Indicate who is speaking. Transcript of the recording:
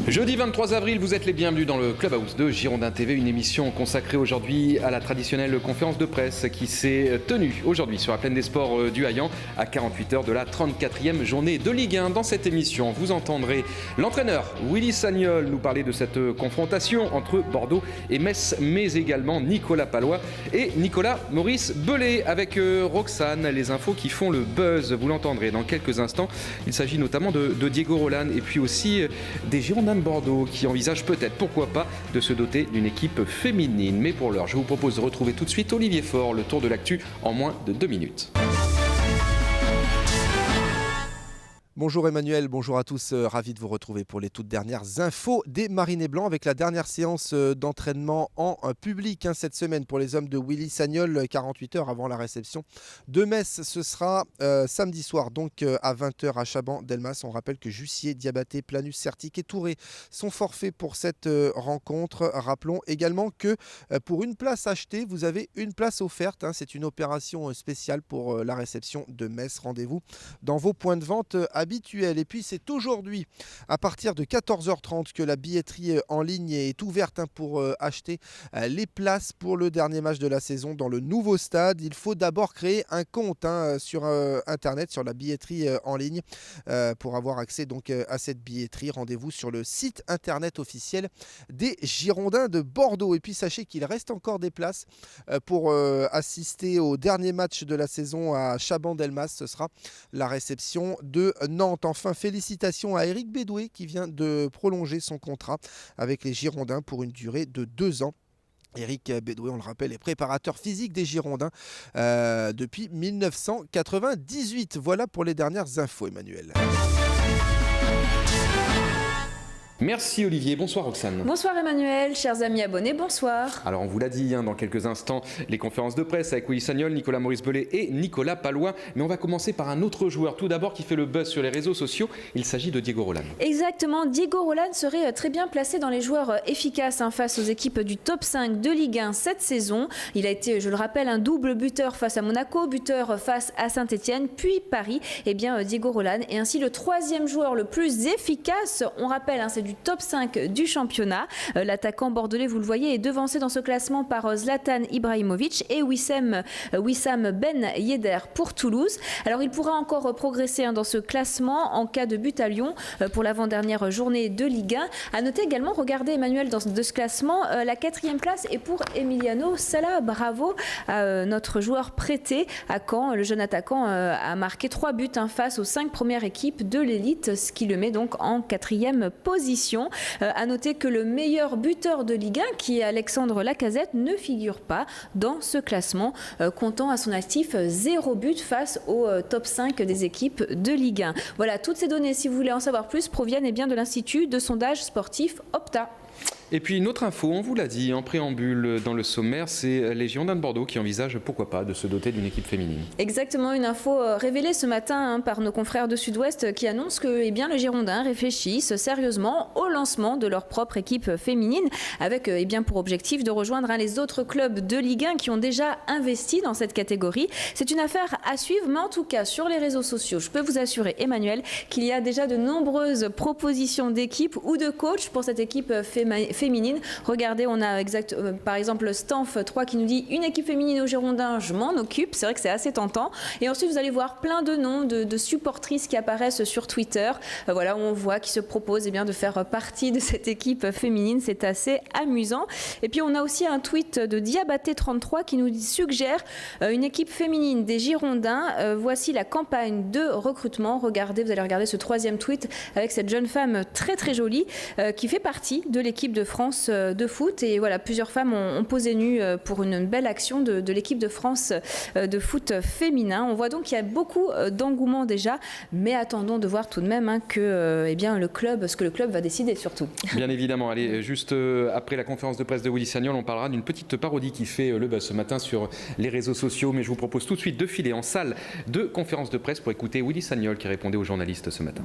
Speaker 1: Jeudi 23 avril, vous êtes les bienvenus dans le Clubhouse de Girondins TV, une émission consacrée aujourd'hui à la traditionnelle conférence de presse qui s'est tenue aujourd'hui sur la plaine des sports du Haillan à 48 heures de la 34e journée de Ligue 1. Dans cette émission, vous entendrez l'entraîneur Willy Sagnol nous parler de cette confrontation entre Bordeaux et Metz, mais également Nicolas Pallois et Nicolas Maurice Bellet avec Roxane, les infos qui font le buzz. Vous l'entendrez dans quelques instants. Il s'agit notamment de Diego Roland et puis aussi des Girondins de Bordeaux qui envisagent peut-être, pourquoi pas, de se doter d'une équipe féminine. Mais pour l'heure, je vous propose de retrouver tout de suite Olivier Faure, le tour de l'actu en moins de 2 minutes.
Speaker 2: Bonjour Emmanuel, bonjour à tous, ravi de vous retrouver pour les toutes dernières infos des Marinés Blancs avec la dernière séance d'entraînement en public cette semaine pour les hommes de Willy Sagnol, 48 heures avant la réception de Metz. Ce sera samedi soir donc à 20h à Chaban-Delmas. On rappelle que Jussier, Diabaté, Planus, Certic et Touré sont forfaits pour cette rencontre. Rappelons également que pour une place achetée, vous avez une place offerte. C'est une opération spéciale pour la réception de Metz. Rendez-vous dans vos points de vente habituel. Et puis c'est aujourd'hui à partir de 14h30 que la billetterie en ligne est ouverte pour acheter les places pour le dernier match de la saison dans le nouveau stade. Il faut d'abord créer un compte sur internet, sur la billetterie en ligne pour avoir accès donc à cette billetterie. Rendez-vous sur le site internet officiel des Girondins de Bordeaux. Et puis sachez qu'il reste encore des places pour assister au dernier match de la saison à Chaban-Delmas. Ce sera la réception de Nantes. Enfin, félicitations à Eric Bédoué qui vient de prolonger son contrat avec les Girondins pour une durée de 2 ans. Eric Bédoué, on le rappelle, est préparateur physique des Girondins depuis 1998. Voilà pour les dernières infos, Emmanuel.
Speaker 1: Merci Olivier, bonsoir Roxane.
Speaker 3: Bonsoir Emmanuel, chers amis abonnés, bonsoir.
Speaker 1: Alors on vous l'a dit dans quelques instants, les conférences de presse avec Willy Sagnol, Nicolas Maurice Bellet et Nicolas Pallois. Mais on va commencer par un autre joueur tout d'abord qui fait le buzz sur les réseaux sociaux. Il s'agit de Diego Roland.
Speaker 3: Exactement, Diego Roland serait très bien placé dans les joueurs efficaces face aux équipes du top 5 de Ligue 1 cette saison. Il a été, je le rappelle, un double buteur face à Monaco, buteur face à Saint-Etienne, puis Paris. Et bien Diego Roland est ainsi le 3e joueur le plus efficace. On rappelle, c'est du top 5 du championnat. L'attaquant bordelais, vous le voyez, est devancé dans ce classement par Zlatan Ibrahimovic et Wissam Ben Yedder pour Toulouse. Alors il pourra encore progresser dans ce classement en cas de but à Lyon pour l'avant-dernière journée de Ligue 1. À noter également, regardez Emmanuel, de ce classement, la 4e place est pour Emiliano Sala. Bravo à notre joueur prêté à Caen. Le jeune attaquant a marqué 3 buts face aux 5 premières équipes de l'élite, ce qui le met donc en 4e position. À noter que le meilleur buteur de Ligue 1, qui est Alexandre Lacazette, ne figure pas dans ce classement, comptant à son actif 0 but face au top 5 des équipes de Ligue 1. Voilà, toutes ces données, si vous voulez en savoir plus, proviennent bien de l'Institut de sondage sportif Opta.
Speaker 1: Et puis une autre info, on vous l'a dit en préambule dans le sommaire, c'est les Girondins de Bordeaux qui envisagent, pourquoi pas, de se doter d'une équipe féminine.
Speaker 3: Exactement, une info révélée ce matin par nos confrères de Sud-Ouest qui annoncent que les Girondins réfléchissent sérieusement au lancement de leur propre équipe féminine avec pour objectif de rejoindre les autres clubs de Ligue 1 qui ont déjà investi dans cette catégorie. C'est une affaire à suivre, mais en tout cas sur les réseaux sociaux, je peux vous assurer, Emmanuel, qu'il y a déjà de nombreuses propositions d'équipes ou de coachs pour cette équipe féminine. Regardez, on a par exemple Stanf 3 qui nous dit une équipe féminine aux Girondins, je m'en occupe. C'est vrai que c'est assez tentant. Et ensuite, vous allez voir plein de noms de supportrices qui apparaissent sur Twitter. Voilà, où on voit qui se proposent de faire partie de cette équipe féminine. C'est assez amusant. Et puis, on a aussi un tweet de Diabaté33 qui nous suggère une équipe féminine des Girondins. Voici la campagne de recrutement. Regardez, vous allez regarder ce 3e tweet avec cette jeune femme très très jolie qui fait partie de l'équipe de France de foot. Et voilà, plusieurs femmes ont posé nues pour une belle action de l'équipe de France de foot féminin. On voit donc qu'il y a beaucoup d'engouement déjà, mais attendons de voir tout de même que ce que le club va décider surtout.
Speaker 1: Bien évidemment. Allez, juste après la conférence de presse de Willy Sagnol, on parlera d'une petite parodie qui fait le buzz ce matin sur les réseaux sociaux, mais je vous propose tout de suite de filer en salle de conférence de presse pour écouter Willy Sagnol qui répondait aux journalistes ce matin.